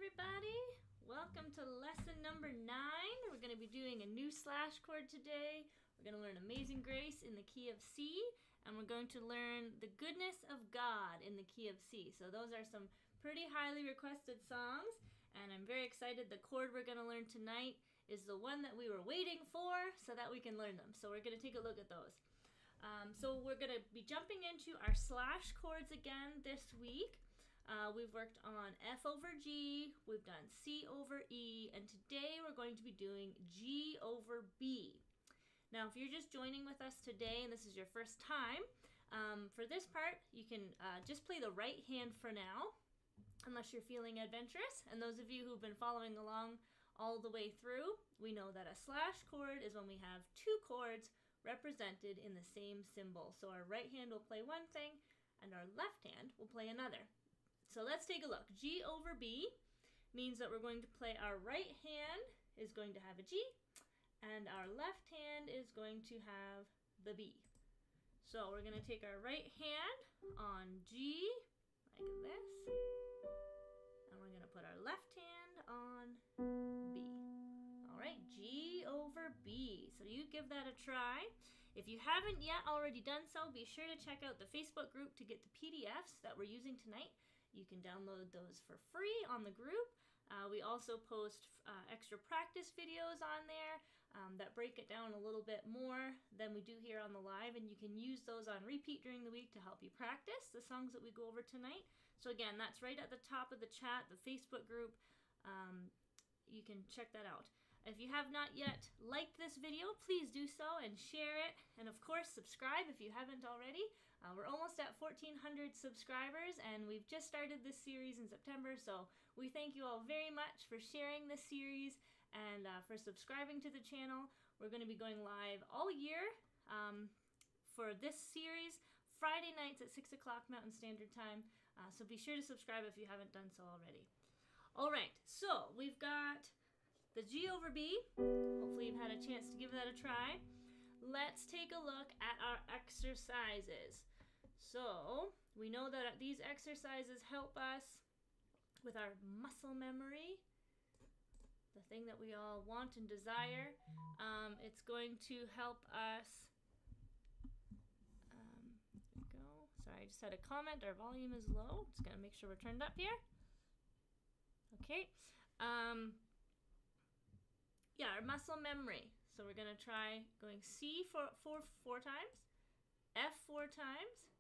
everybody. Welcome to lesson number 9. We're going to be doing a new slash chord today. We're going to learn Amazing Grace in the key of C, and we're going to learn The Goodness of God in the key of C. So those are some pretty highly requested songs, and I'm very excited. The chord we're going to learn tonight is the one that we were waiting for so that we can learn them. So we're going to take a look at those. So we're going to be jumping into our slash chords again this week. We've worked on F over G, we've done C over E, and today we're going to be doing G over B. Now, if you're just joining with us today and this is your first time, for this part, you can just play the right hand for now, unless you're feeling adventurous. And those of you who've been following along all the way through, we know that a slash chord is when we have two chords represented in the same symbol. So our right hand will play one thing, and our left hand will play another. So let's take a look. G over B means that we're going to play our right hand is going to have a G, and our left hand is going to have the B. So we're going to take our right hand on G, like this, and we're going to put our left hand on B. All right, G over B. So you give that a try. If you haven't yet already done so, be sure to check out the Facebook group to get the PDFs that we're using tonight. You can download those for free on the group. We also post extra practice videos on there that break it down a little bit more than we do here on the live, and you can use those on repeat during the week to help you practice the songs that we go over tonight. So again, that's right at the top of the chat, the Facebook group. You can check that out. If you have not yet liked this video, please do so and share it. And of course, subscribe if you haven't already. We're almost at 1,400 subscribers, and we've just started this series in September. So we thank you all very much for sharing this series and for subscribing to the channel. We're going to be going live all year for this series, Friday nights at 6 o'clock Mountain Standard Time. So be sure to subscribe if you haven't done so already. All right, so we've got the G over B. Hopefully you've had a chance to give that a try. Let's take a look at our exercises. So we know that these exercises help us with our muscle memory, the thing that we all want and desire. It's going to help us. There we go. Sorry, I just had a comment. Our volume is low. Just gonna make sure we're turned up here. Okay. Yeah, our muscle memory. So we're going to try going C four times, F 4 times,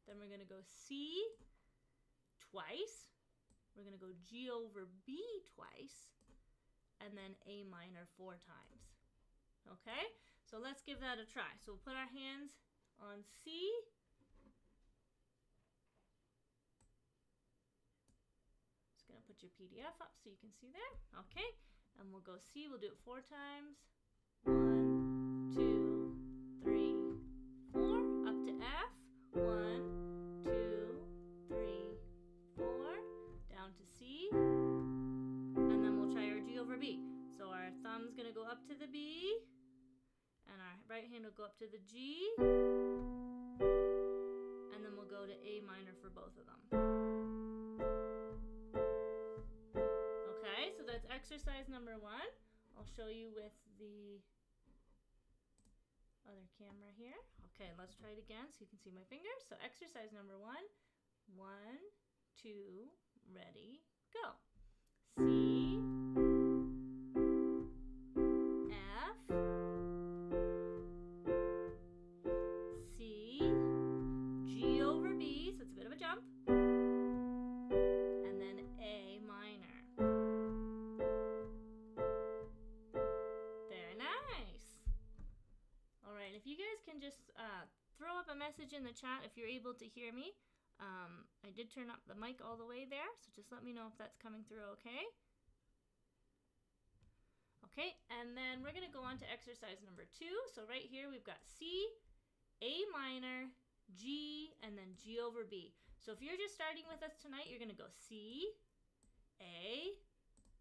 then we're going to go C twice, we're going to go G over B twice, and then A minor 4 times. Okay, so let's give that a try. So we'll put our hands on C, just going to put your PDF up so you can see there. Okay. And we'll go C, we'll do it 4 times. 1, 2, 3, 4. Up to F. 1, 2, 3, 4. Down to C. And then we'll try our G over B. So our thumb's going to go up to the B. And our right hand will go up to the G. And then we'll go to A minor for both of them. So that's exercise number 1. I'll show you with the other camera here. Okay, let's try it again so you can see my fingers. So exercise number 1. 1, 2, ready, go. C, F, C, G over B, so it's a bit of a jump, and then A minor. If you guys can just throw up a message in the chat if you're able to hear me. I did turn up the mic all the way there, so just let me know if that's coming through okay. Okay, and then we're going to go on to exercise number 2. So right here we've got C, A minor, G, and then G over B. So if you're just starting with us tonight, you're going to go C, A,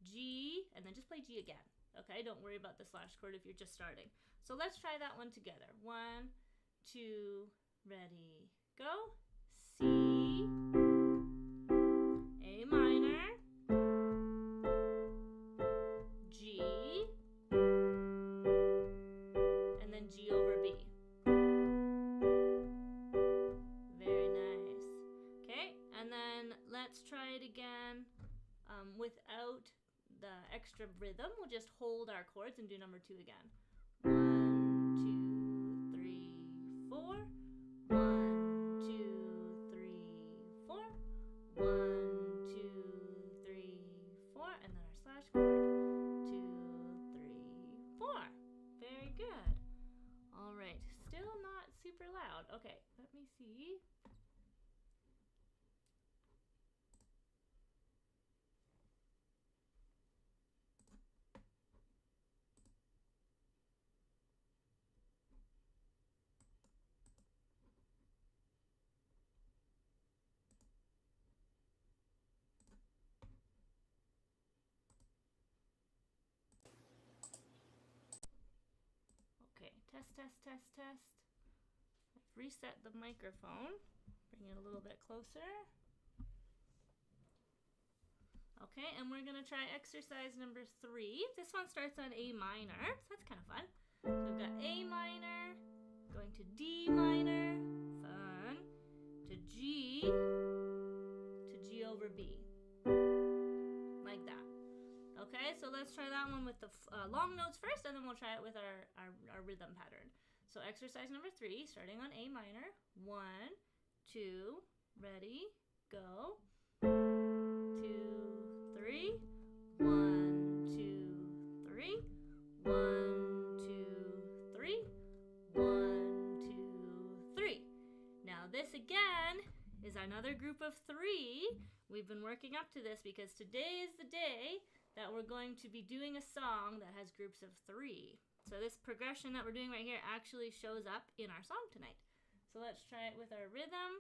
G, and then just play G again. Okay, don't worry about the slash chord if you're just starting. So let's try that one together. 1, 2, ready, go. C, A minor, let's try it again without the extra rhythm. We'll just hold our chords and do number 2 again. 1, 2, 3, 4. 1, 2, 3, 4. 1, 2, 3, 4. And then our slash chord. 2, 3, 4. Very good. All right. Still not super loud. Okay, let me see. Okay, test, test, test, test. I've reset the microphone. Bring it a little bit closer. Okay, and we're going to try exercise number 3. This one starts on A minor, so that's kind of fun. So we've got A minor, going to D minor, fun, to G over B, like that. Okay, so let's try that one with the long notes first, and then we'll try it with our rhythm pattern. So exercise number 3, starting on A minor. 1, 2, ready, go. 2, 3. 1, 2, 3. 1, 2, 3. 1, 2, 3. Now this again is another group of 3. We've been working up to this because today is the day that we're going to be doing a song that has groups of 3. So this progression that we're doing right here actually shows up in our song tonight. So let's try it with our rhythm.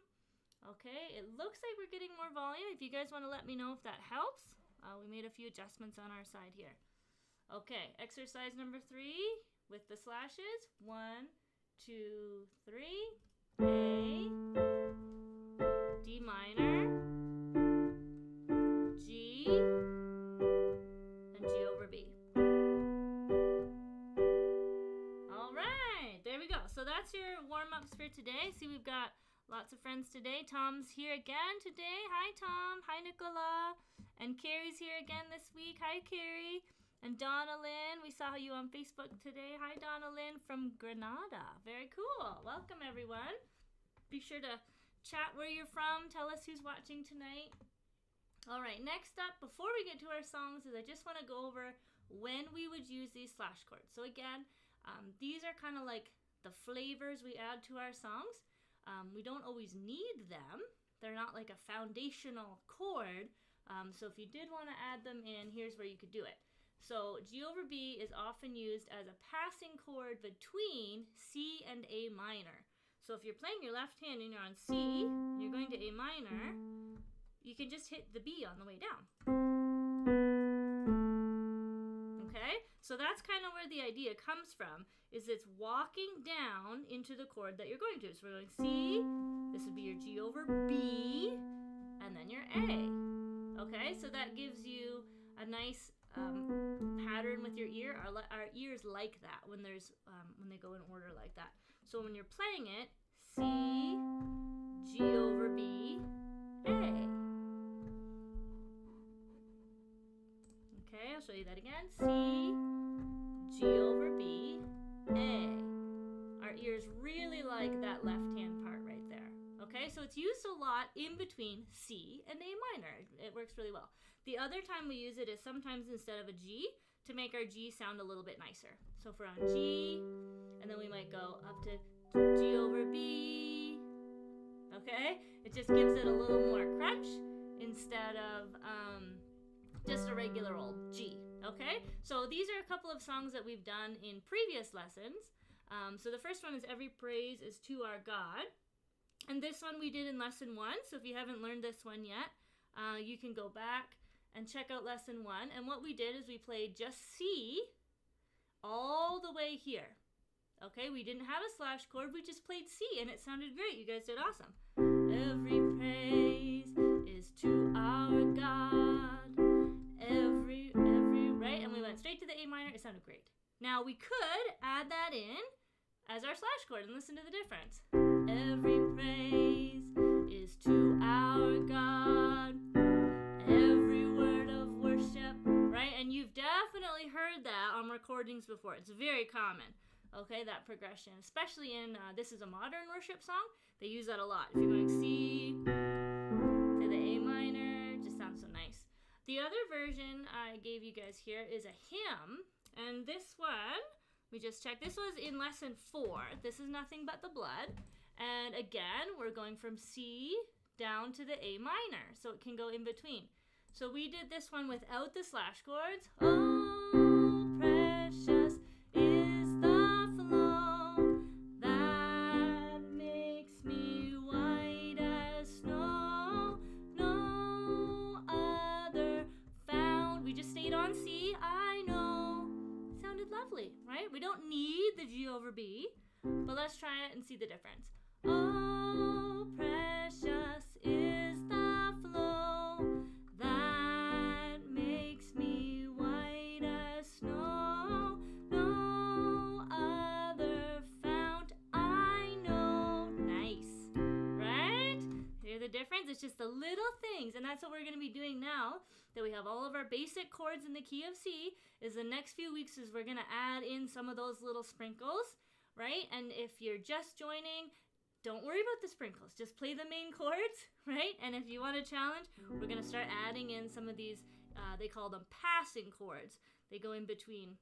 Okay, it looks like we're getting more volume. If you guys want to let me know if that helps. We made a few adjustments on our side here. Okay, exercise number 3 with the slashes. 1, 2, 3. A, D minor, G, and G over B. All right, there we go. So that's your warm-ups for today. See, we've got lots of friends today. Tom's here again today. Hi, Tom. Hi, Nicola. And Carrie's here again this week. Hi, Carrie. And Donna Lynn. We saw you on Facebook today. Hi, Donna Lynn from Granada. Very cool. Welcome, everyone. Be sure to chat where you're from. Tell us who's watching tonight. All right, next up, before we get to our songs, is I just want to go over when we would use these slash chords. So again, these are kind of like the flavors we add to our songs. We don't always need them. They're not like a foundational chord. So if you did want to add them in, here's where you could do it. So G over B is often used as a passing chord between C and A minor. So if you're playing your left hand and you're on C, and you're going to A minor, you can just hit the B on the way down. Okay? So that's kind of where the idea comes from, is it's walking down into the chord that you're going to. So we're going C, this would be your G over B, and then your A. Okay? So that gives you a nice pattern with your ear. Our ears like that when there's when they go in order like that. So when you're playing it, C, G over B, A. Okay, I'll show you that again. C, G over B, A. Our ears really like that left-hand part right there. Okay, so it's used a lot in between C and A minor. It works really well. The other time we use it is sometimes instead of a G to make our G sound a little bit nicer. So if we're on G, and then we might go up to G over B. Okay, it just gives it a little more crunch instead of just a regular old G. Okay, so these are a couple of songs that we've done in previous lessons. So the first one is Every Praise is to Our God. And this one we did in lesson 1. So if you haven't learned this one yet, you can go back and check out lesson 1. And what we did is we played just C all the way here. Okay, we didn't have a slash chord, we just played C and it sounded great. You guys did awesome. Every praise is to our God. Every, right? And we went straight to the A minor. It sounded great. Now we could add that in as our slash chord and listen to the difference. Every praise is to our God. recordings before. It's very common, okay, that progression, especially in, this is a modern worship song. They use that a lot. If you're going C to the A minor, it just sounds so nice. The other version I gave you guys here is a hymn, and this one, we just checked, this was in lesson 4. This is Nothing But the Blood, and again, we're going from C down to the A minor, so it can go in between. So we did this one without the slash chords. Oh, precious is the flow that makes me white as snow, no other found. We just stayed on C, I know. It sounded lovely, right? We don't need the G over B, but let's try it and see the difference. Oh, precious is the flow that makes me white as snow, no other fount I know. Nice, right? Hear the difference? It's just the little things, and that's what we're going to be doing now that we have all of our basic chords in the key of C, is the next few weeks is we're going to add in some of those little sprinkles, right? And if you're just joining, don't worry about the sprinkles. Just play the main chords, right? And if you want a challenge, we're going to start adding in some of these, they call them passing chords. They go in between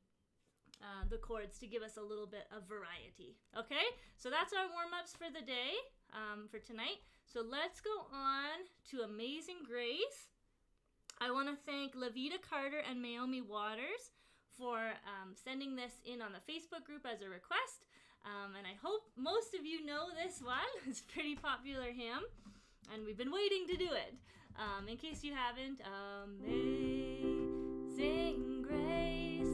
the chords to give us a little bit of variety. Okay? So that's our warm-ups for the day, for tonight. So let's go on to Amazing Grace. I want to thank Lavita Carter and Naomi Waters for sending this in on the Facebook group as a request. And I hope most of you know this one. It's a pretty popular hymn, and we've been waiting to do it. In case you haven't, Amazing Grace,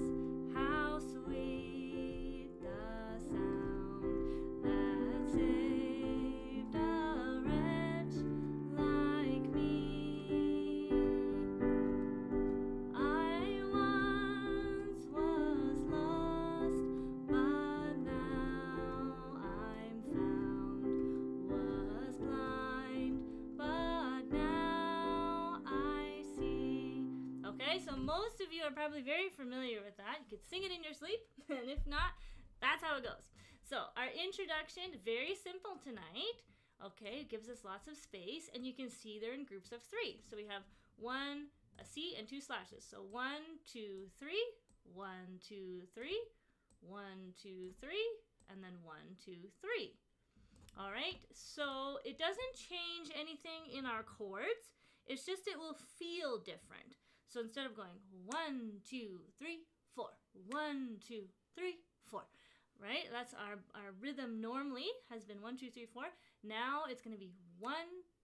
how sweet the sound that saved a wretch like me. I once was lost, but now I'm found, was blind, but now I see. Okay, so most of you are probably very familiar with that. You could sing it in your sleep, and if not, that's how it goes. So our introduction, very simple tonight. Okay, it gives us lots of space, and you can see they're in groups of 3. So we have 1, a C, and 2 slashes. So 1, 2, 3, 1, 2, 3, 1, 2, 3, and then 1, 2, 3. All right, so it doesn't change anything in our chords. It's just it will feel different. So instead of going 1, 2, 3, 4, 1, 2, 3, 4, right? That's our rhythm normally has been 1, 2, 3, 4. Now it's going to be 1,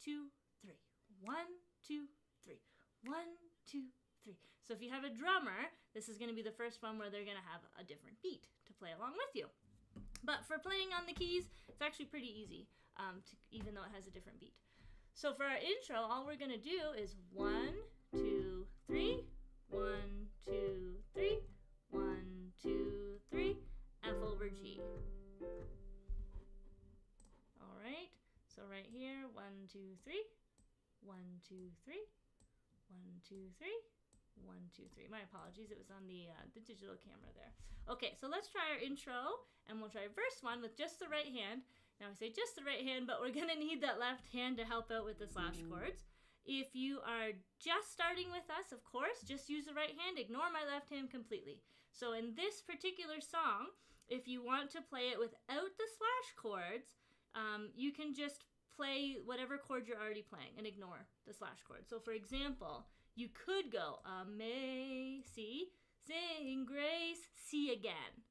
2, 3, 1, 2, 3, 1, 2, 3. So if you have a drummer, this is going to be the first one where they're going to have a different beat to play along with you. But for playing on the keys, it's actually pretty easy, even though it has a different beat. So for our intro, all we're going to do is 1, 2, 3, 1, 2, 3, 1, 2, 3, F over G. All right, so right here, 1, 2, 3, 1, 2, 3, 1, 2, 3, 1, 2, 3. My apologies, it was on the digital camera there. Okay, so let's try our intro, and we'll try verse 1 with just the right hand. Now I say just the right hand, but we're going to need that left hand to help out with the slash chords. If you are just starting with us, of course, just use the right hand. Ignore my left hand completely. So in this particular song, if you want to play it without the slash chords, you can just play whatever chord you're already playing and ignore the slash chord. So for example, you could go Amazing Grace, C again.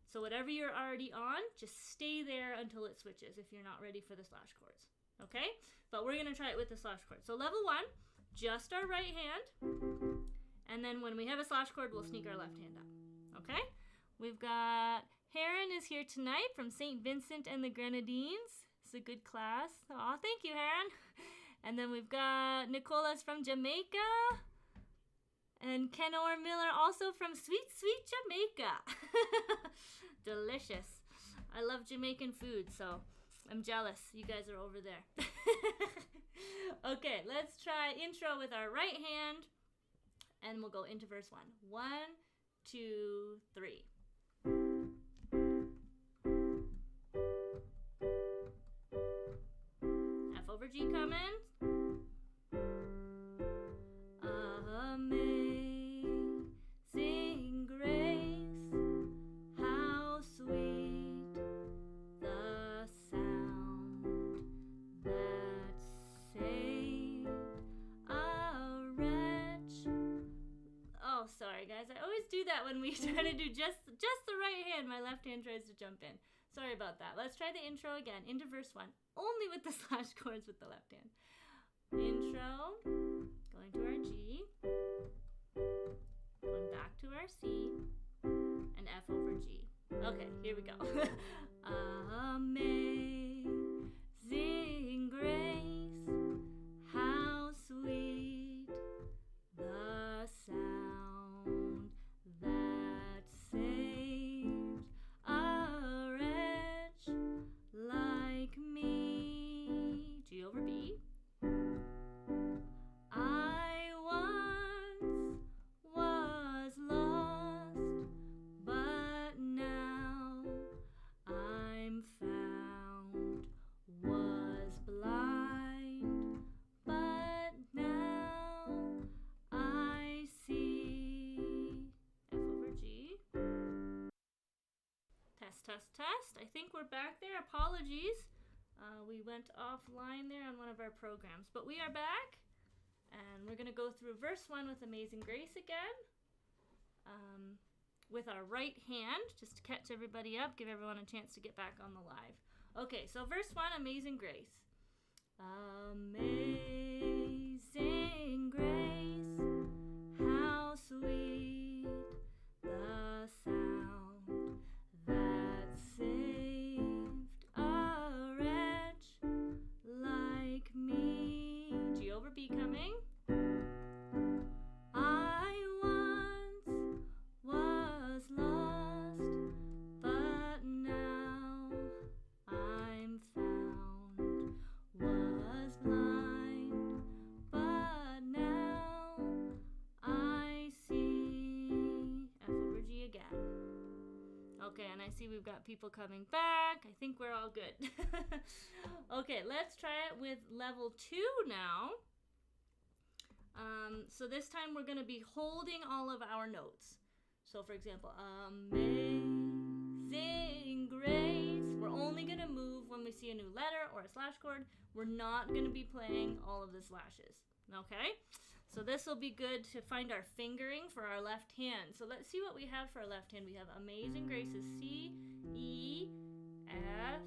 So whatever you're already on, just stay there until it switches if you're not ready for the slash chords. Okay? But we're going to try it with the slash chord. So level 1, just our right hand. And then when we have a slash chord, we'll sneak our left hand up. Okay? We've got Heron is here tonight from St. Vincent and the Grenadines. It's a good class. Aw, thank you, Heron. And then we've got Nicola's from Jamaica. And Kenor Miller also from sweet, sweet Jamaica. Delicious. I love Jamaican food, so I'm jealous. You guys are over there. Okay, let's try intro with our right hand. And we'll go into verse 1. 1, 2, 3. F over G coming. Amazing grace, how sweet the sound that saved a wretch. Oh, sorry guys, I always do that when we try to do just the right hand. My left hand tries to jump in. Sorry about that. Let's try the intro again into verse 1, only with the slash chords with the left hand. Intro, going to our G, going back to our C, and F over G. Okay, here we go. Amazing grace, how sweet the sound that saved a wretch like me. G over B. I once was lost, but now I'm found. Was blind, but now I see. F over G. Test, test, test. I think we're back there. Apologies. We went offline there on one of our programs, but we are back, and we're going to go through verse 1 with Amazing Grace again, with our right hand, just to catch everybody up, give everyone a chance to get back on the live. Okay, so verse 1, Amazing Grace. Amazing grace, how sweet the sound that saved a wretch like me. G over B coming. I once was lost, but now I'm found. Was blind, but now I see. F over G again. Okay, and I see we've got people coming back. I think we're all good. Okay, let's try it with level 2 now. So this time we're going to be holding all of our notes. So for example, amazing grace. We're only going to move when we see a new letter or a slash chord. We're not going to be playing all of the slashes. Okay? So this will be good to find our fingering for our left hand. So let's see what we have for our left hand. We have Amazing Grace is C, E, F,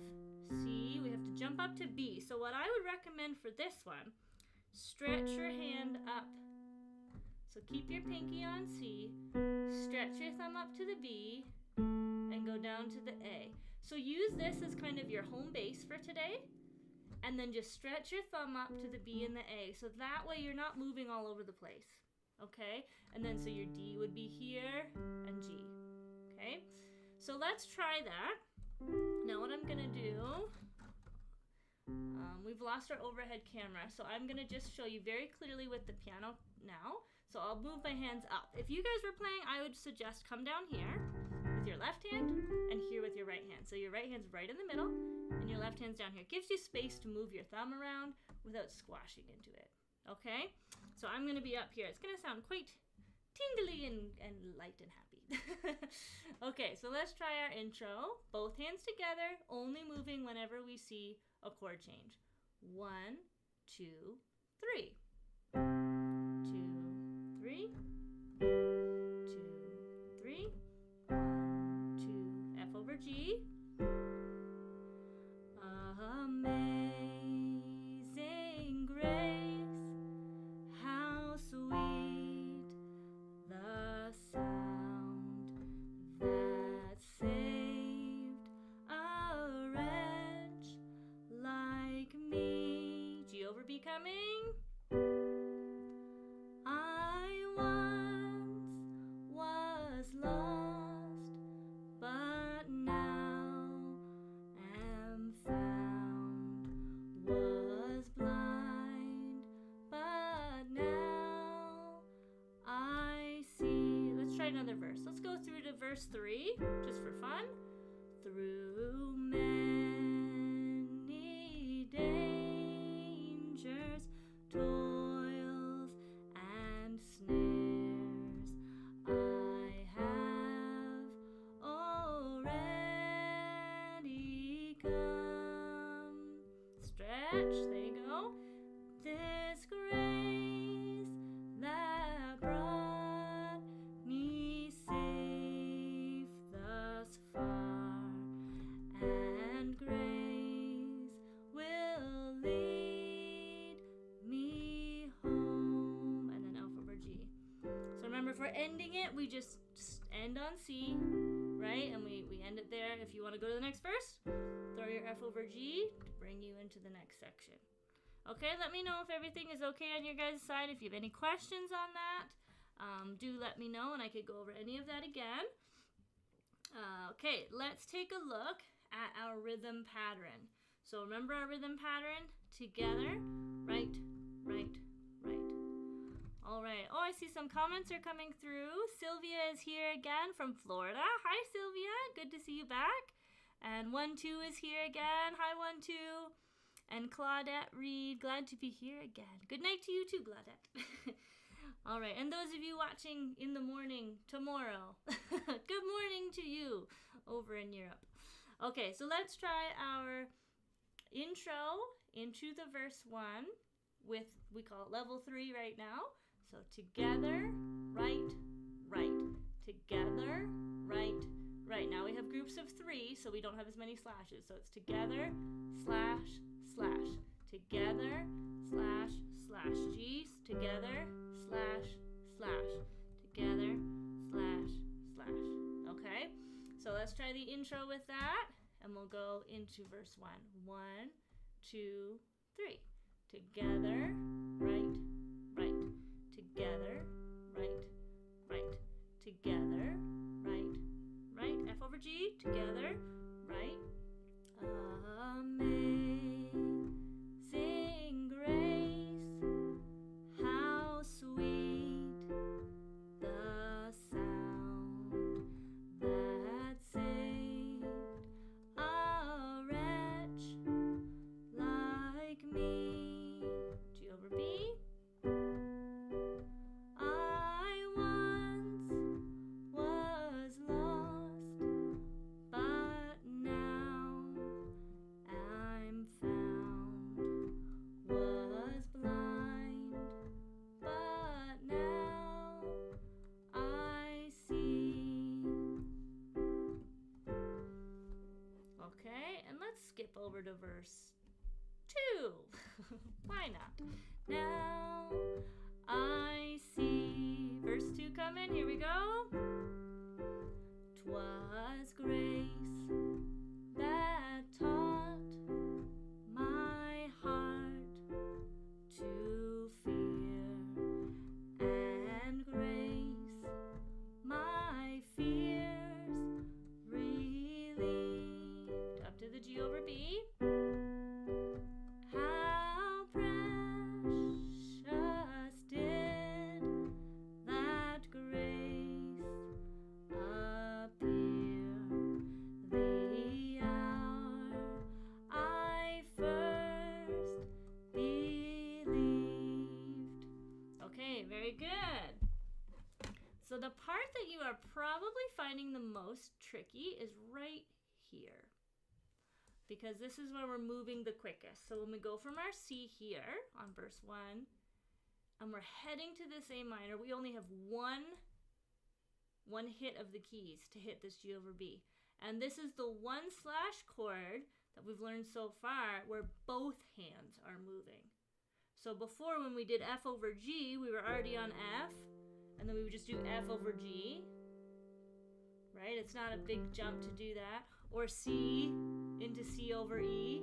C. We have to jump up to B. So what I would recommend for this one, stretch your hand up. So keep your pinky on C, stretch your thumb up to the B, and go down to the A. So use this as kind of your home base for today. And then just stretch your thumb up to the B and the A. So that way you're not moving all over the place. Okay? And then so your D would be here and G. Okay? So let's try that. Now what I'm going to do, we've lost our overhead camera. So I'm going to just show you very clearly with the piano now. So I'll move my hands up. If you guys were playing, I would suggest come down here with your left hand and here with your right hand. So your right hand's right in the middle and your left hand's down here. It gives you space to move your thumb around without squashing into it. Okay? So I'm going to be up here. It's going to sound quite tingly and light and happy. Okay, so let's try our intro. Both hands together, only moving whenever we see a chord change. 1, 2, 3. 2, 3. 2, 3. 1, 2. F over G. Amazing grace, how sweet the sound that saved a wretch like me. G over B coming. another verse. Let's go through to verse 3, just for fun. Through many dangers, toils, and snares, I have already come. Stretch, there you go. This grace that brought me safe thus far, and grace will lead me home. And then F over G. So remember, for ending it, we just end on C, right? And we end it there. If you want to go to the next verse, throw your F over G to bring you into the next section. Okay, let me know if everything is okay on your guys' side. If you have any questions on that, do let me know, and I could go over any of that again. Okay, let's take a look at our rhythm pattern. So remember our rhythm pattern? Together, right, right, right. All right. Oh, I see some comments are coming through. Sylvia is here again from Florida. Hi, Sylvia. Good to see you back. And 1-2 is here again. Hi, 1-2. And Claudette Reed, glad to be here again. Good night to you too, Claudette. All right, and those of you watching in the morning tomorrow, good morning to you over in Europe. Okay, so let's try our intro into the verse 1 with, we call it level 3 right now. So together, right, right. Together, right, right. Now we have groups of 3, so we don't have as many slashes. So it's together, slash, slash. Together, slash, slash. G, together, slash, slash. Together, slash, slash. Okay, so let's try the intro with that, and we'll go into verse 1. 1, 2, 3. Together, right, right. Together, right, right. Together, right, right. F over G, together, right. Amazing grace, how sweet the sound that saved a wretch like me. G over B. I once was lost, but now I'm found. Was blind, but now I see. Okay, and let's skip over to verse 2. Why not? Now I see. Verse 2 come in. Here we go. 'Twas grace that taught my heart to fear, and grace my fears relieved. Up to the G over B. How precious did that grace appear the hour I first believed. Okay, very good. So the part that you are probably finding the most tricky is right here, because this is where we're moving the quickest. So when we go from our C here on verse 1, and we're heading to this A minor, we only have one hit of the keys to hit this G over B. And this is the 1 slash chord that we've learned so far where both hands are moving. So before, when we did F over G, we were already on F, and then we would just do F over G, right? It's not a big jump to do that. Or C into C over E,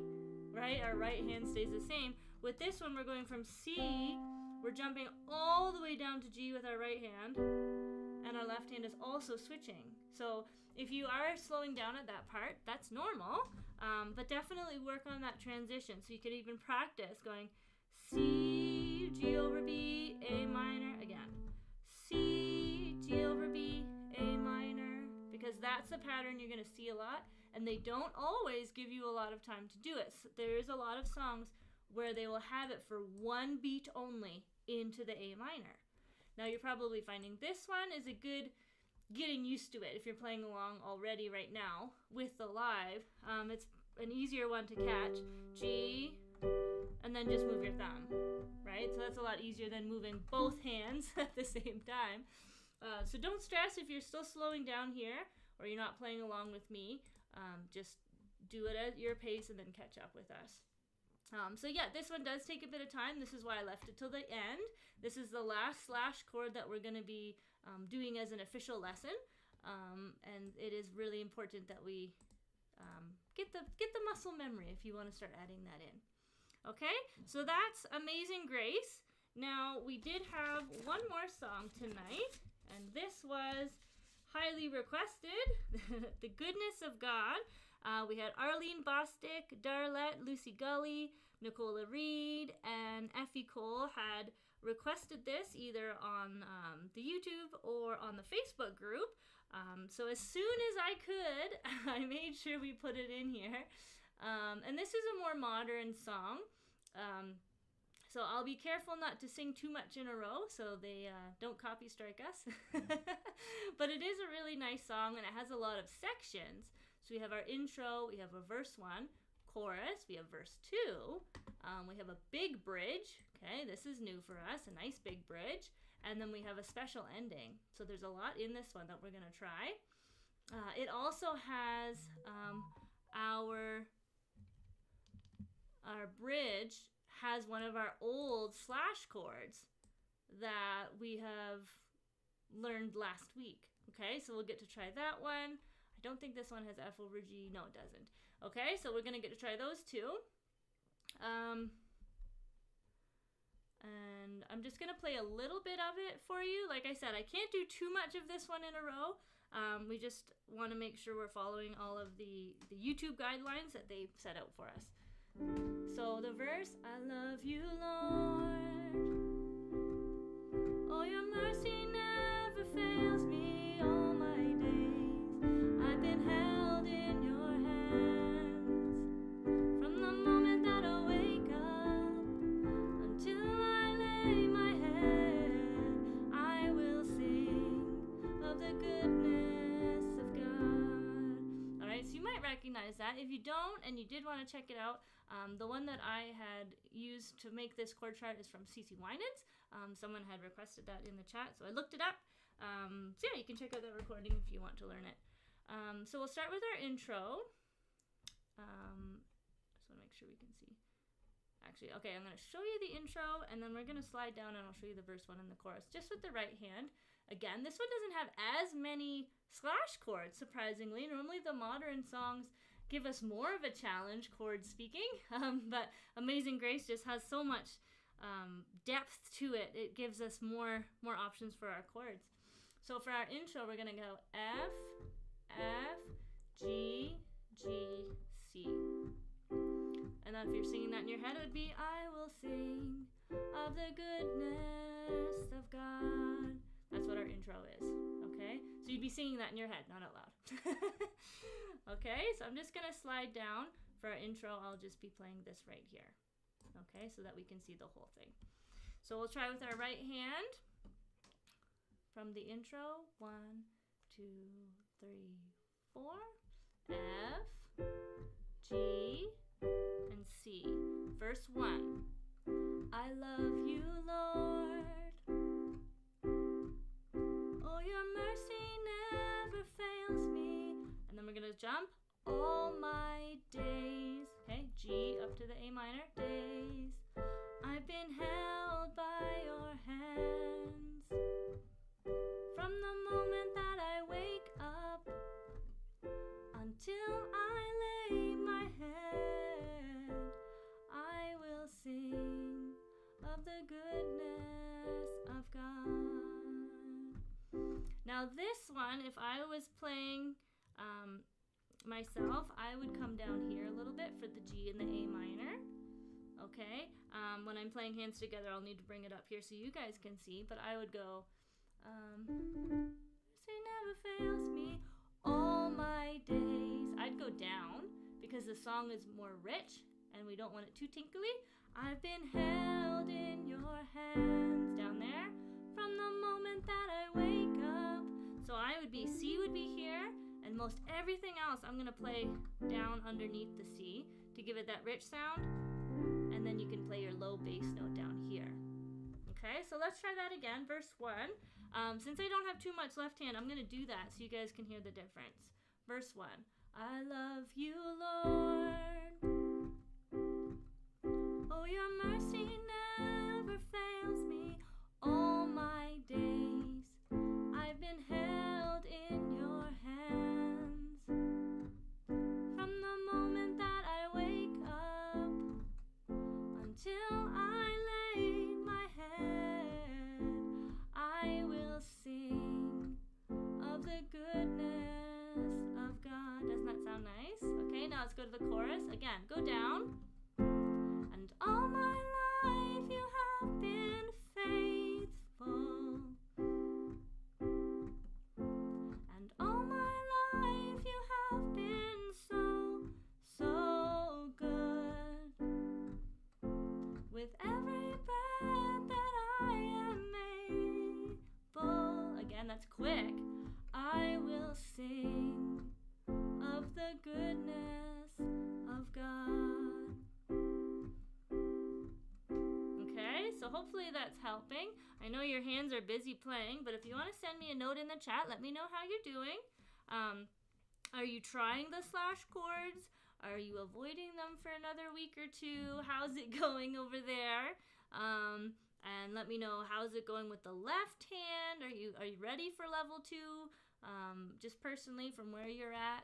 right? Our right hand stays the same. With this one, we're going from C, we're jumping all the way down to G with our right hand, and our left hand is also switching. So if you are slowing down at that part, that's normal, but definitely work on that transition. So you could even practice going C, G over B, A minor, again. C, G over B, a pattern you're going to see a lot, and they don't always give you a lot of time to do it. So there is a lot of songs where they will have it for one beat only into the A minor. Now you're probably finding this one is a good getting used to it if you're playing along already right now with the live. It's an easier one to catch. G, and then just move your thumb, right? So that's a lot easier than moving both hands at the same time. So don't stress if you're still slowing down here or you're not playing along with me. Just do it at your pace and then catch up with us. So yeah, this one does take a bit of time. This is why I left it till the end. This is the last slash chord that we're going to be doing as an official lesson. And it is really important that we get the muscle memory if you want to start adding that in. Okay, so that's Amazing Grace. Now, we did have one more song tonight, and this was highly requested, The Goodness of God. We had Arlene Bostick, Darlette, Lucy Gully, Nicola Reed, and Effie Cole had requested this either on the YouTube or on the Facebook group. So as soon as I could, I made sure we put it in here. And this is a more modern song. So I'll be careful not to sing too much in a row so they don't copy strike us. But it is a really nice song, and it has a lot of sections. So we have our intro, we have a verse 1, chorus, we have verse 2, we have a big bridge. Okay, this is new for us, a nice big bridge. And then we have a special ending. So there's a lot in this one that we're going to try. It also has our bridge has one of our old slash chords that we have learned last week. Okay, so we'll get to try that one. I don't think this one has F over G. No, it doesn't. Okay, so we're going to get to try those two. And I'm just going to play a little bit of it for you. Like I said, I can't do too much of this one in a row. We just want to make sure we're following all of the YouTube guidelines that they set out for us. So the verse, I love you, Lord. Oh, your mercy never fails me all my days. I've been held in your hands from the moment that I wake up until I lay my head. I will sing of the goodness of God. All right, so you might recognize that. If you don't and you did want to check it out, the one that I had used to make this chord chart is from CC Winans. Someone had requested that in the chat, so I looked it up. So yeah, you can check out that recording if you want to learn it. So we'll start with our intro. Just want to make sure we can see. Actually, okay, I'm going to show you the intro, and then we're going to slide down and I'll show you the verse 1 and the chorus, just with the right hand. Again, this one doesn't have as many slash chords, surprisingly. Normally the modern songs give us more of a challenge, chord speaking, but Amazing Grace just has so much depth to it. It gives us more options for our chords. So for our intro, we're going to go F, F, G, G, C. And then if you're singing that in your head, it would be, I will sing of the goodness of God. That's what our intro is, okay? So you'd be singing that in your head, not out loud. Okay, so I'm just going to slide down. For our intro, I'll just be playing this right here, okay, so that we can see the whole thing. So we'll try with our right hand from the intro. 1, 2, 3, 4. F, G, and C. Verse 1. I love you, Lord. Oh, your mercy never fails me. And then we're going to jump. All my days. Okay, G up to the A minor. Days. I've been held by your hands. From the moment that I wake up until I lay my head, I will sing of the goodness of God. Now this one, if I was playing myself, I would come down here a little bit for the G and the A minor. Okay, when I'm playing hands together, I'll need to bring it up here so you guys can see, but I would go, mercy never fails me all all my days. I'd go down because the song is more rich and we don't want it too tinkly. I've been held in your hands, down there, from the moment that I wake up. So C would be here, and most everything else I'm gonna play down underneath the C to give it that rich sound, and then you can play your low bass note down here. Okay, so let's try that again, verse 1. Since I don't have too much left hand, I'm gonna do that so you guys can hear the difference. Verse 1, I love you, Lord. Oh, your mercy never fails me all my days. I've been held in your hands from the moment that I wake up until I lay my head. I will sing of the goodness of God. Doesn't that sound nice? Okay, now let's go to the chorus. Again, go down. And all my life you have been faithful. And all my life you have been so, so good. With every breath that I am able. Again, that's quick. I will sing of the goodness of God. Okay, so hopefully that's helping. I know your hands are busy playing, but if you want to send me a note in the chat, let me know how you're doing. Are you trying the slash chords? Are you avoiding them for another week or two? How's it going over there? And let me know, how's it going with the left hand? Are you ready for level 2? Just personally from where you're at?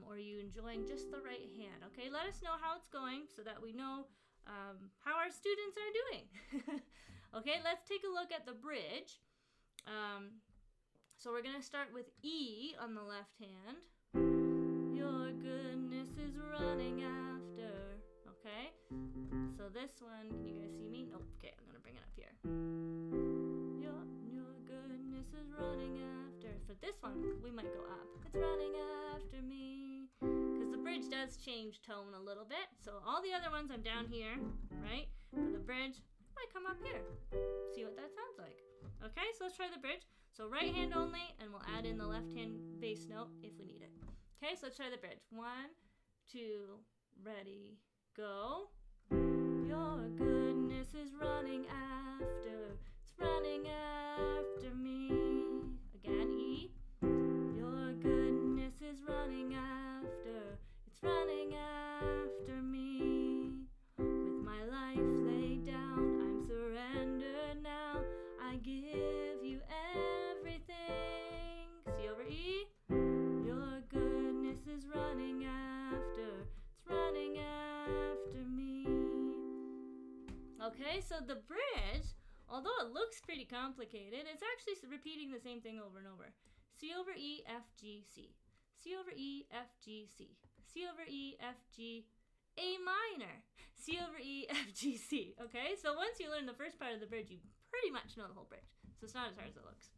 Or are you enjoying just the right hand? Okay, let us know how it's going so that we know how our students are doing. Okay, let's take a look at the bridge. So we're going to start with E on the left hand. Your goodness is running after. Okay, so this one, can you guys see me? Nope. Okay, I'm going to bring it up here. Your goodness is running after. For this one, we might go up. It's running after me. Because the bridge does change tone a little bit. So all the other ones I'm down here, right? For the bridge, I might come up here. See what that sounds like. Okay, so let's try the bridge. So right hand only, and we'll add in the left hand bass note if we need it. Okay, so let's try the bridge. 1, 2, ready, go. Your goodness is running after. It's running after me. Again, E. Your goodness is running after. It's running after me. With my life laid down, I'm surrendered now. I give you everything. C over E. Your goodness is running after. It's running after me. Okay, so the bridge, although it looks pretty complicated, it's actually repeating the same thing over and over. C over E, F, G, C. C over E, F, G, C. C over E, F, G, A minor. C over E, F, G, C. Okay, so once you learn the first part of the bridge, you pretty much know the whole bridge. So it's not as hard as it looks,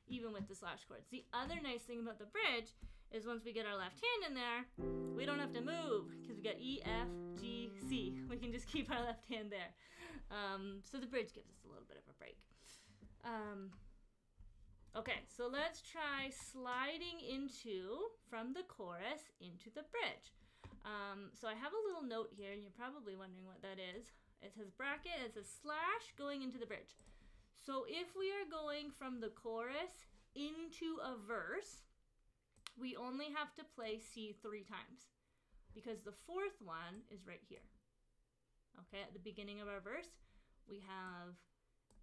even with the slash chords. The other nice thing about the bridge is once we get our left hand in there, we don't have to move because we got E, F, G, C. We can just keep our left hand there. So the bridge gives us a little bit of a break. Okay, so let's try sliding from the chorus into the bridge. So I have a little note here, and you're probably wondering what that is. It says bracket, it says slash going into the bridge. So if we are going from the chorus into a verse, we only have to play C 3 times because the fourth one is right here. Okay, at the beginning of our verse, we have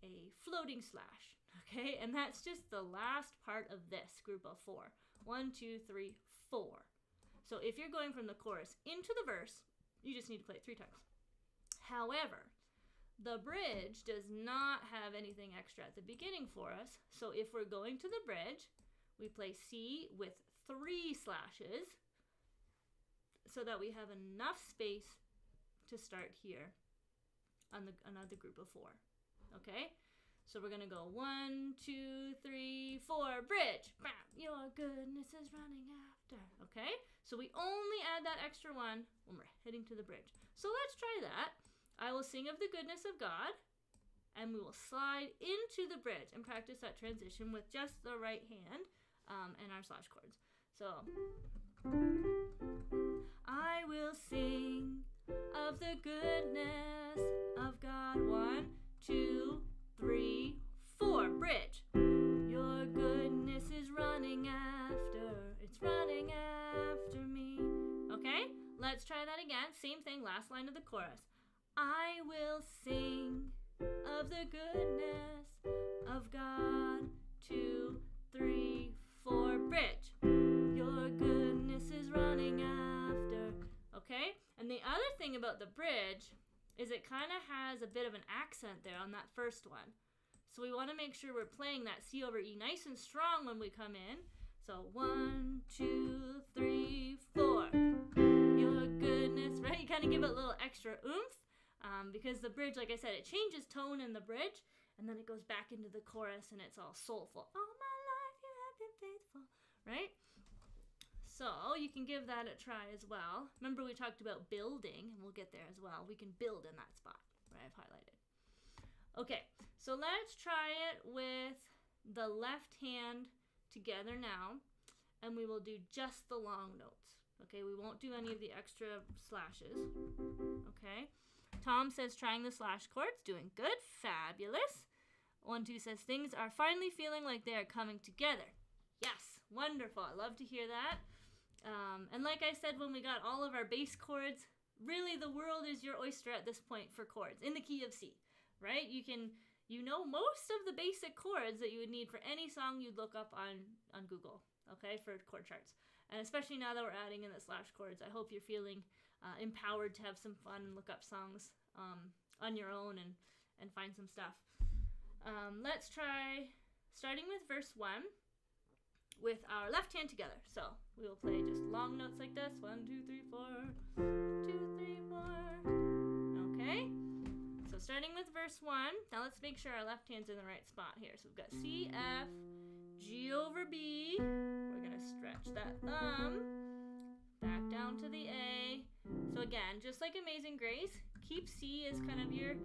a floating slash, okay? And that's just the last part of this group of 4. 1, 2, 3, 4. So if you're going from the chorus into the verse, you just need to play it 3 times. However, the bridge does not have anything extra at the beginning for us. So if we're going to the bridge, we play C with 3 slashes so that we have enough space to start here on another group of 4. Okay, so we're gonna go 1, 2, 3, 4, bridge. Bam. Your goodness is running after. after. Okay? So we only add that extra one when we're heading to the bridge. So let's try that. I will sing of the goodness of God, and we will slide into the bridge and practice that transition with just the right hand and our slash chords. So, I will sing of the goodness of God. 1, 2, 3, 4. Bridge. Your goodness is running after. It's running after me. Okay? Let's try that again. Same thing. Last line of the chorus. I will sing of the goodness of God. 2, 3, 4. Bridge. Your goodness is running after. Okay? And the other thing about the bridge is it kind of has a bit of an accent there on that first one. So we want to make sure we're playing that C over E nice and strong when we come in. So 1, 2, 3, 4. Your goodness, right? You kind of give it a little extra oomph because the bridge, like I said, it changes tone in the bridge and then it goes back into the chorus and it's all soulful. All my life you have been faithful, right? So you can give that a try as well. Remember we talked about building, and we'll get there as well. We can build in that spot where I've highlighted. Okay, so let's try it with the left hand together now, and we will do just the long notes. Okay, we won't do any of the extra slashes. Okay, Tom says trying the slash chords, doing good, fabulous. 1, 2 says things are finally feeling like they are coming together. Yes, wonderful. I love to hear that. And like I said, when we got all of our bass chords, really the world is your oyster at this point for chords in the key of C, right? You know most of the basic chords that you would need for any song you'd look up on Google, okay, for chord charts. And especially now that we're adding in the slash chords, I hope you're feeling empowered to have some fun and look up songs on your own and find some stuff. Let's try starting with verse 1. With our left hand together. So we will play just long notes like this. 1, 2, 3, 4. 2, 3, 4. Okay. So starting with verse 1. Now let's make sure our left hand's in the right spot here. So we've got C, F, G over B. We're going to stretch that thumb back down to the A. So again, just like Amazing Grace, keep C as kind of your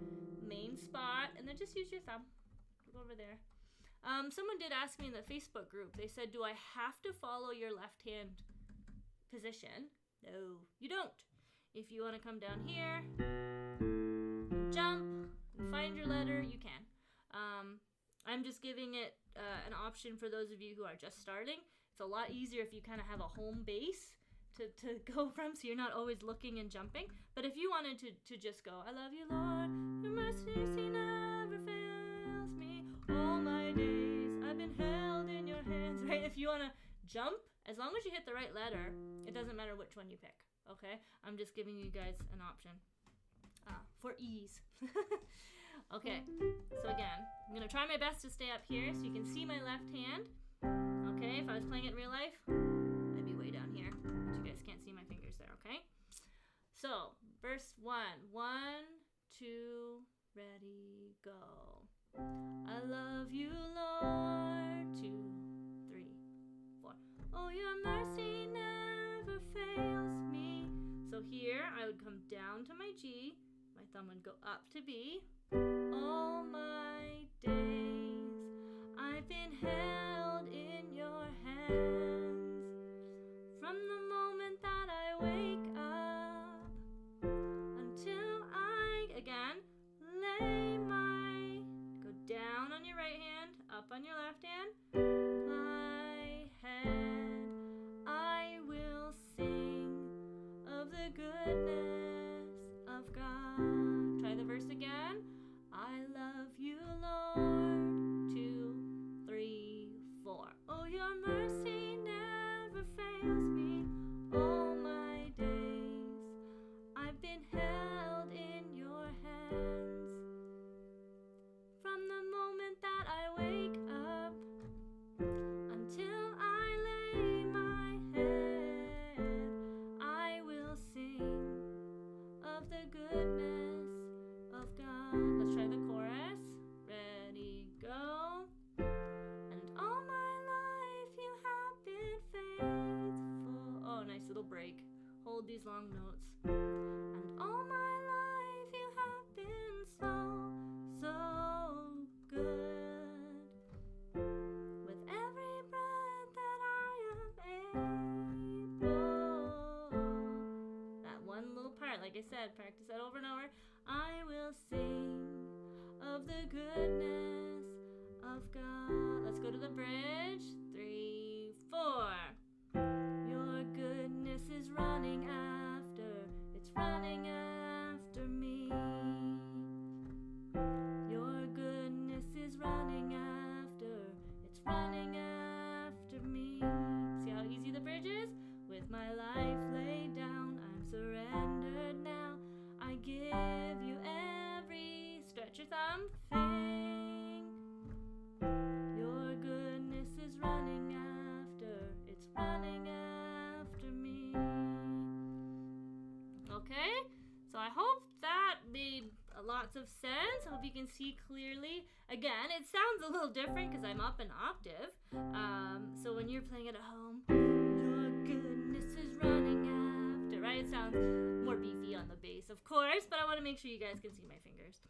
main spot. And then just use your thumb. Go over there. Someone did ask me in the Facebook group, they said, do I have to follow your left hand position? No, you don't. If you want to come down here, jump, and find your letter, you can. I'm just giving it an option for those of you who are just starting. It's a lot easier if you kind of have a home base to go from, so you're not always looking and jumping. But if you wanted to just go, I love you, Lord, your mercy never fails me, all my days I've been held in your hands, right? If you want to jump, as long as you hit the right letter, it doesn't matter which one you pick, okay? I'm just giving you guys an option for ease. Okay, so again, I'm going to try my best to stay up here so you can see my left hand. Okay, if I was playing it in real life, I'd be way down here, but you guys can't see my fingers there, okay? So, verse 1. 1, 2, ready, go. I love you, Lord. 2, 3, 4. Oh, your mercy never fails me. So here, I would come down to my G. My thumb would go up to B. All my days, I've been held in your hands. From the moment that I wake up until I, again, lay my, go down on your right hand, up on your left hand, my head, I will sing of the goodness of God. Try the verse again. I love you, Lord. 2, 3, 4. Oh, your mercy never fails me. All my days, I've been held in your hands. From the moment that I wake up these long notes. And all my life you have been so, so good. With every breath that I am able. That one little part, like I said, practice that over and over. I will sing of the goodness of God. Let's go to the bridge. 3, 4. Your goodness is running after, it's running after me. Your goodness is running after, it's running after me. See how easy the bridge is? With my life laid down, I'm surrendered now. I give you every, stretch your thumb, thing. Your goodness is running after, it's running after me. Okay, so I hope that made lots of sense. I hope you can see clearly. Again, it sounds a little different because I'm up an octave. So when you're playing it at home, your goodness is running after, right? It sounds more beefy on the bass, of course, but I want to make sure you guys can see my fingers.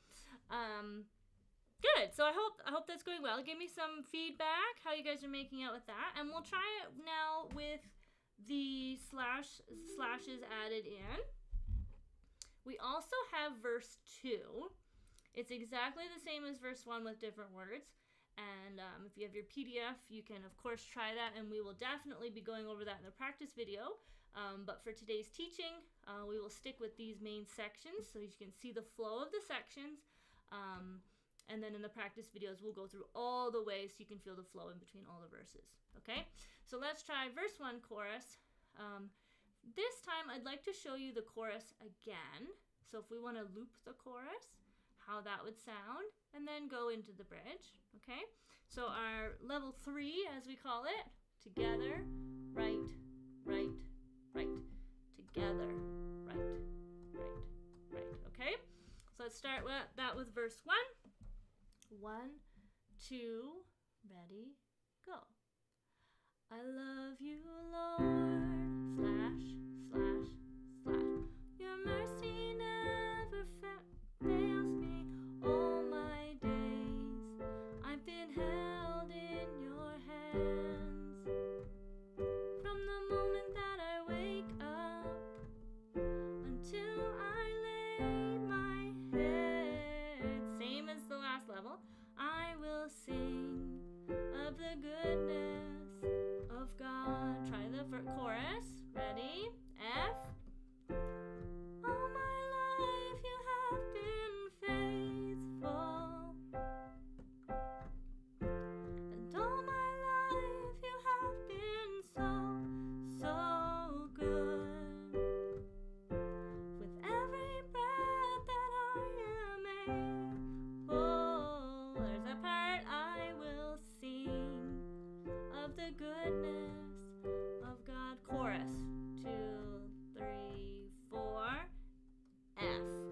Good. So I hope that's going well. Give me some feedback how you guys are making out with that, and we'll try it now with the slashes added in. We also have verse 2. It's exactly the same as verse 1 with different words. And if you have your PDF, you can, of course, try that. And we will definitely be going over that in the practice video. But for today's teaching, we will stick with these main sections so you can see the flow of the sections. And then in the practice videos, we'll go through all the ways so you can feel the flow in between all the verses. Okay? So let's try verse 1 chorus. This time, I'd like to show you the chorus again. So if we want to loop the chorus, how that would sound, and then go into the bridge, okay? So our level 3, as we call it, together, right, right, right, together, right, right, right, okay? So let's start with that with verse 1. 1, 2, ready, go. I love you, Lord, slash, slash, slash. Your mercy never fails me all my days. I've been held in your hands from the moment that I wake up until I lay my head. Same as the last level. I will sing of the goodness of God. Try the chorus. Ready? F. All my life you have been faithful, and all my life you have been so, so good. With every breath that I am able, there's that part, I will sing of the goodness of God. Chorus. 2, 3, 4, F.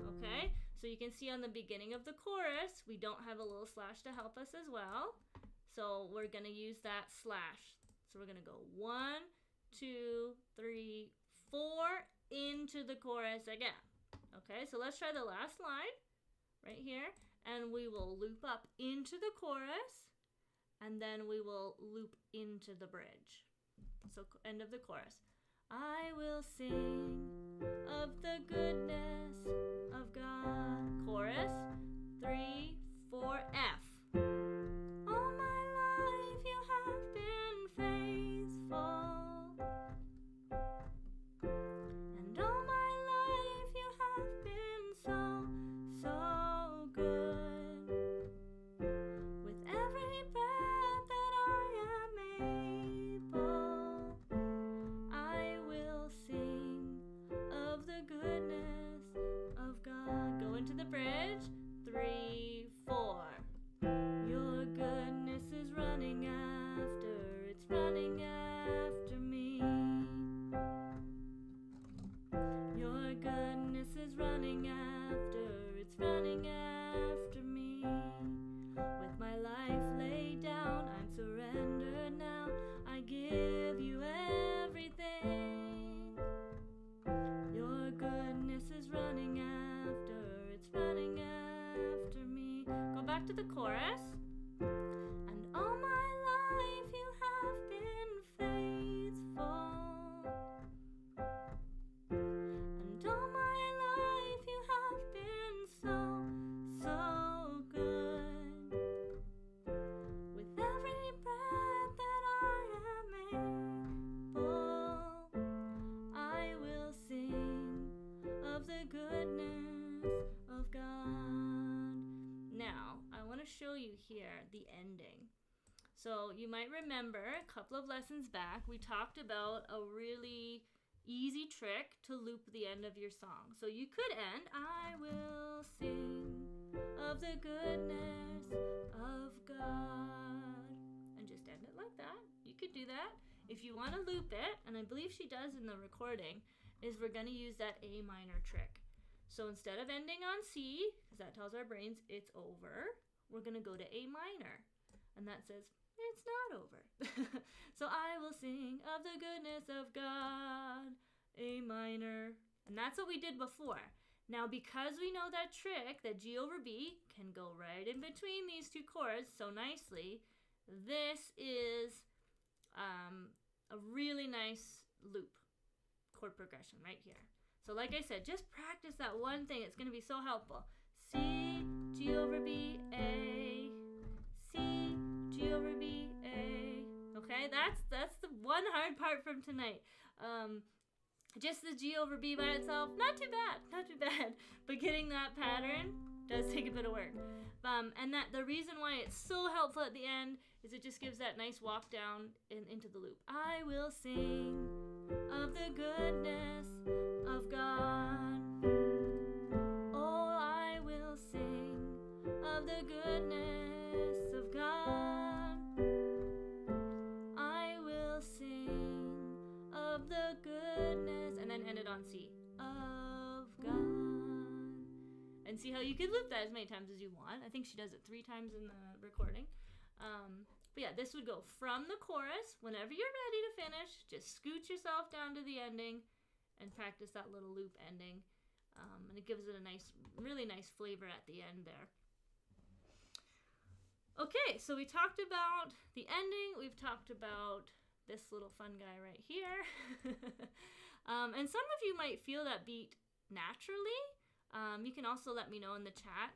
Okay? So you can see on the beginning of the chorus, we don't have a little slash to help us as well. So we're going to use that slash. So we're going to go 1, 2, 3, 4 into the chorus again. Okay? So let's try the last line right here. And we will loop up into the chorus. And then we will loop into the bridge. So end of the chorus. I will sing of the goodness of God. Chorus. 3, 4, F. All my life you have been faithful, and all my life you have been so, so good. With every breath that I am able, I will sing of the goodness of God. Go into the bridge. 3, 4. chorus. And all my life you have been faithful. And all my life you have been so, so good. With every breath that I am able, I will sing of the goodness of God. Now, I want to show you here the ending. So you might remember a couple of lessons back, we talked about a really easy trick to loop the end of your song. So you could end, I will sing of the goodness of God, and just end it like that. You could do that. If you want to loop it, and I believe she does in the recording, is we're going to use that A minor trick. So instead of ending on C, because that tells our brains it's over, we're going to go to A minor. And that says, it's not over. So I will sing of the goodness of God, A minor. And that's what we did before. Now, because we know that trick, that G over B can go right in between these two chords so nicely, this is a really nice loop chord progression right here. So like I said, just practice that one thing. It's going to be so helpful. C, G over B, A, C, G over B, A. Okay, that's the one hard part from tonight. Just the G over B by itself, not too bad. But getting that pattern does take a bit of work. And that the reason why it's so helpful at the end is it just gives that nice walk down into the loop. I will sing of the goodness of God. Oh, I will sing of the goodness of God. I will sing of the goodness, and then end it on C, of God. And see how you could loop that as many times as you want. I think she does it 3 times in the recording. But yeah, this would go from the chorus. Whenever you're ready to finish, just scoot yourself down to the ending and practice that little loop ending. And it gives it a nice, really nice flavor at the end there. Okay, so we talked about the ending. We've talked about this little fun guy right here. And some of you might feel that beat naturally. You can also let me know in the chat.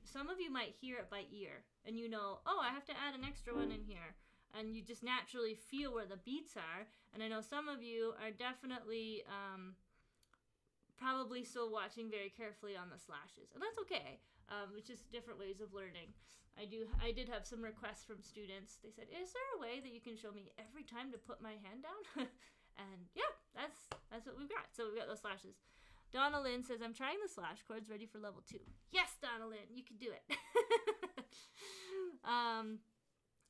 Some of you might hear it by ear, and you know, oh, I have to add an extra one in here, and you just naturally feel where the beats are. And I know some of you are definitely probably still watching very carefully on the slashes, and that's okay. It's just different ways of learning. I did have some requests from students. They said, is there a way that you can show me every time to put my hand down? And yeah, that's what we've got. So we've got those slashes. Donna Lynn says, I'm trying the slash chords, ready for level 2. Yes, Donna Lynn, you can do it.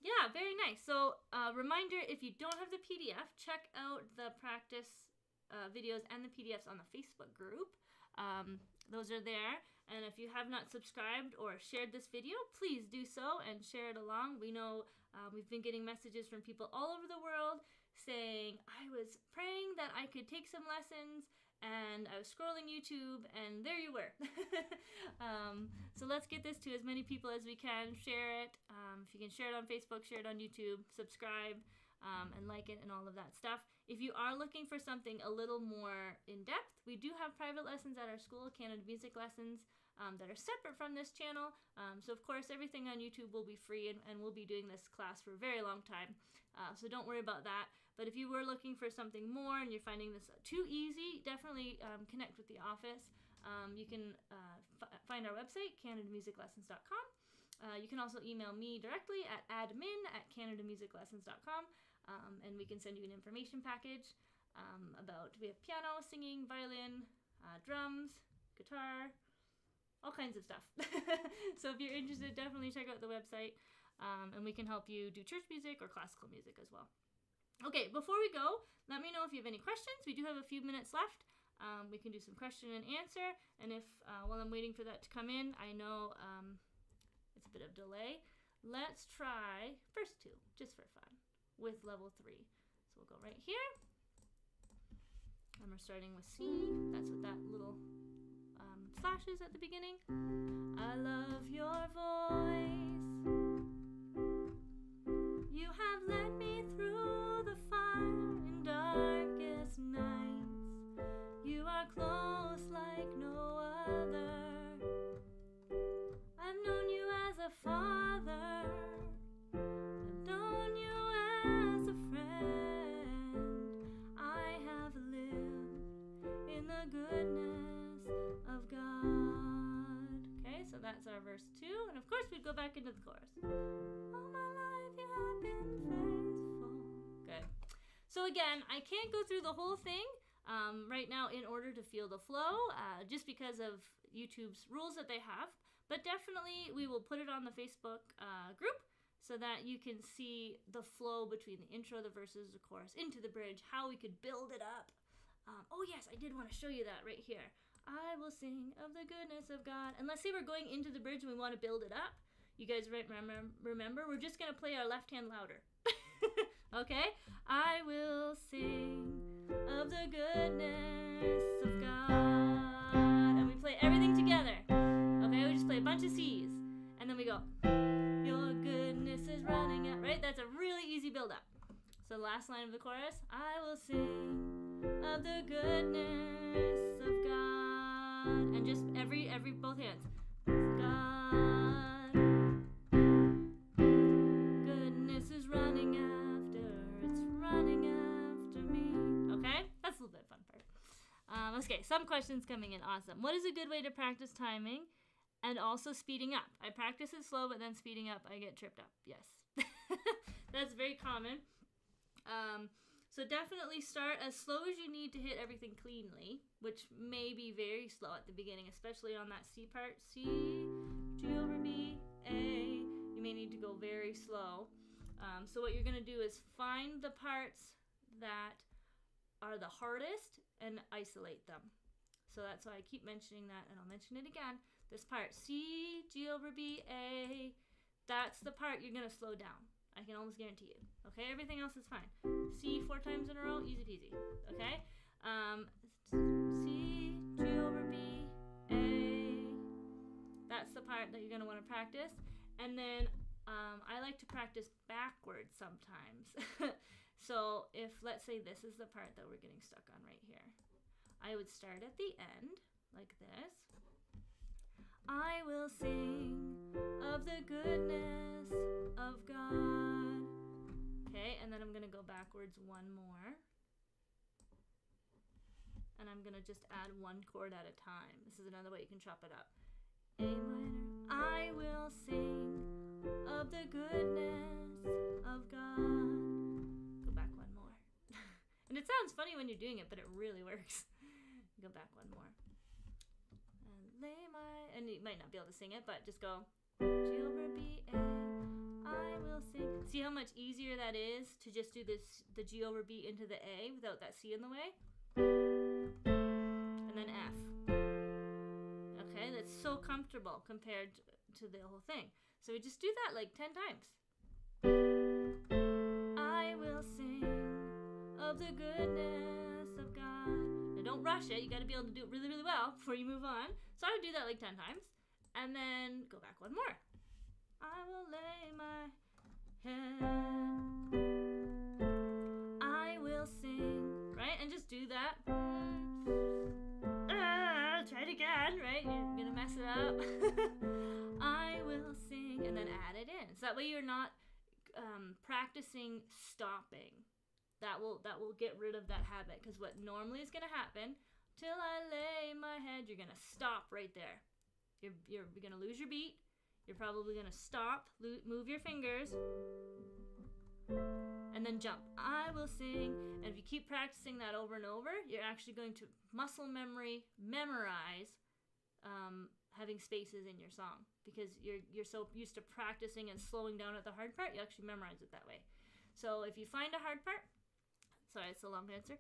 Yeah, very nice. So reminder, if you don't have the PDF, check out the practice videos and the PDFs on the Facebook group. Those are there. And if you have not subscribed or shared this video, please do so and share it along. We know we've been getting messages from people all over the world saying, I was praying that I could take some lessons, and I was scrolling YouTube, and there you were. So let's get this to as many people as we can. Share it. If you can share it on Facebook, share it on YouTube, subscribe, and like it and all of that stuff. If you are looking for something a little more in-depth, we do have private lessons at our school, Canada Music Lessons, that are separate from this channel. So of course, everything on YouTube will be free, and we'll be doing this class for a very long time. So don't worry about that. But if you were looking for something more and you're finding this too easy, definitely connect with the office. You can find our website, canadamusiclessons.com. You can also email me directly at admin@canadamusiclessons.com, and we can send you an information package we have piano, singing, violin, drums, guitar, all kinds of stuff. So if you're interested, definitely check out the website, and we can help you do church music or classical music as well. Okay, before we go, let me know if you have any questions. We do have a few minutes left. We can do some question and answer, and if while I'm waiting for that to come in, I know it's a bit of delay. Let's try first 2, just for fun, with level 3. So we'll go right here, and we're starting with C. That's what that little slashes at the beginning. I love your voice. You have led me through the fire in darkest nights. You are close like no other. I've known you as a father. I've known you as a friend. I have lived in the goodness of God. Okay, so that's our verse 2. And of course, we'd go back into the chorus. All my life you have been faithful. Good. So again, I can't go through the whole thing right now in order to feel the flow, just because of YouTube's rules that they have. But definitely, we will put it on the Facebook group so that you can see the flow between the intro, the verses, the chorus, into the bridge, how we could build it up. Oh yes, I did want to show you that right here. I will sing of the goodness of God. And let's say we're going into the bridge and we want to build it up. You guys remember, we're just going to play our left hand louder. Okay? I will sing of the goodness of God. And we play everything together. Okay, we just play a bunch of C's. And then we go, your goodness is running out. Right? That's a really easy build up. So last line of the chorus, I will sing of the goodness of God. And just every both hands. God, goodness is running after, it's running after me. Okay, that's a little bit fun part. Okay, some questions coming in. Awesome. What is a good way to practice timing and also speeding up? I practice it slow, but then speeding up, I get tripped up. Yes, that's very common. So definitely start as slow as you need to hit everything cleanly, which may be very slow at the beginning, especially on that C part. C, G over B, A. You may need to go very slow. So what you're going to do is find the parts that are the hardest and isolate them. So that's why I keep mentioning that, and I'll mention it again. This part, C, G over B, A, that's the part you're going to slow down. I can almost guarantee you. Okay, everything else is fine. C 4 times in a row, easy peasy. Okay, C, G over B, A. That's the part that you're gonna want to practice. And then I like to practice backwards sometimes. So if, let's say, this is the part that we're getting stuck on right here, I would start at the end like this. I will sing of the goodness of God. Okay, and then I'm going to go backwards one more. And I'm going to just add one chord at a time. This is another way you can chop it up. A minor. I will sing of the goodness of God. Go back one more. And it sounds funny when you're doing it, but it really works. Go back one more. And you might not be able to sing it, but just go G over B, A, I will sing. See how much easier that is to just do this, the G over B into the A without that C in the way? And then F. Okay, that's so comfortable compared to the whole thing. So we just do that like 10 times. I will sing of the goodness of God. Now don't rush it. You got to be able to do it really, really well before you move on. So I would do that like 10 times. And then go back one more. I will lay my head. I will sing. Right? And just do that. Try it again. Right? You're going to mess it up. I will sing. And then add it in. So that way you're not practicing stopping. That will get rid of that habit. Because what normally is going to happen, till I lay my head, you're going to stop right there. You're going to lose your beat. You're probably going to stop, move your fingers, and then jump. I will sing. And if you keep practicing that over and over, you're actually going to muscle memory, memorize having spaces in your song. Because you're so used to practicing and slowing down at the hard part, you actually memorize it that way. So if you find a hard part, sorry, it's a long answer.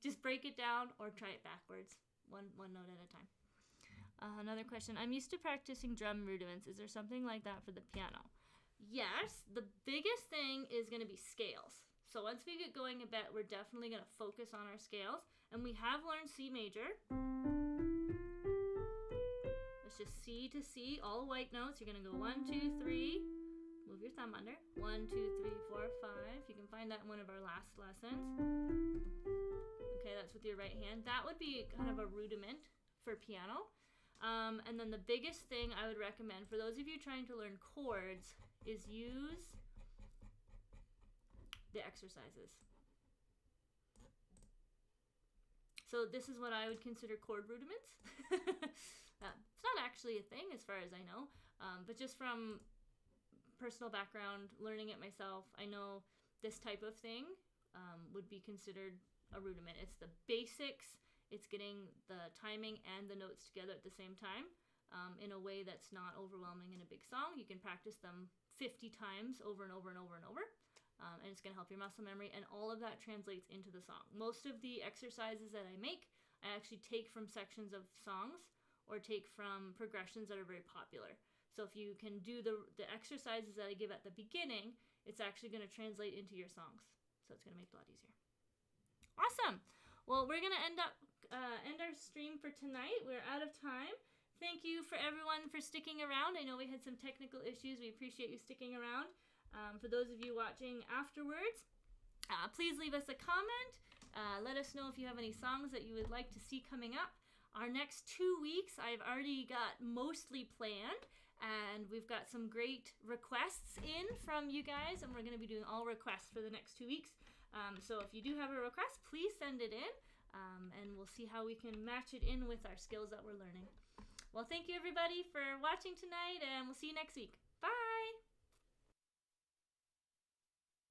Just break it down or try it backwards, one note at a time. Another question. I'm used to practicing drum rudiments. Is there something like that for the piano? Yes. The biggest thing is going to be scales. So once we get going a bit, we're definitely going to focus on our scales. And we have learned C major. just C to C, all white notes. You're going to go 1, 2, 3. Move your thumb under. 1, 2, 3, 4, 5. You can find that in one of our last lessons. Okay, that's with your right hand. That would be kind of a rudiment for piano. And then the biggest thing I would recommend for those of you trying to learn chords is use the exercises. So this is what I would consider chord rudiments. It's not actually a thing as far as I know, but just from personal background, learning it myself, I know this type of thing would be considered a rudiment. It's the basics. It's getting the timing and the notes together at the same time in a way that's not overwhelming in a big song. You can practice them 50 times over and over and over and over. And it's going to help your muscle memory, and all of that translates into the song. Most of the exercises that I make, I actually take from sections of songs or take from progressions that are very popular. So if you can do the exercises that I give at the beginning, it's actually going to translate into your songs. So it's going to make it a lot easier. Awesome. Well, we're going to end our stream for tonight. We're out of time. Thank you for everyone for sticking around. I know we had some technical issues. We appreciate you sticking around. For those of you watching afterwards, please leave us a comment. Let us know if you have any songs that you would like to see coming up. Our next 2 weeks, I've already got mostly planned, and we've got some great requests in from you guys, and we're going to be doing all requests for the next 2 weeks. So if you do have a request, please send it in, and we'll see how we can match it in with our skills that we're learning. Well, thank you everybody for watching tonight, and we'll see you next week. Bye!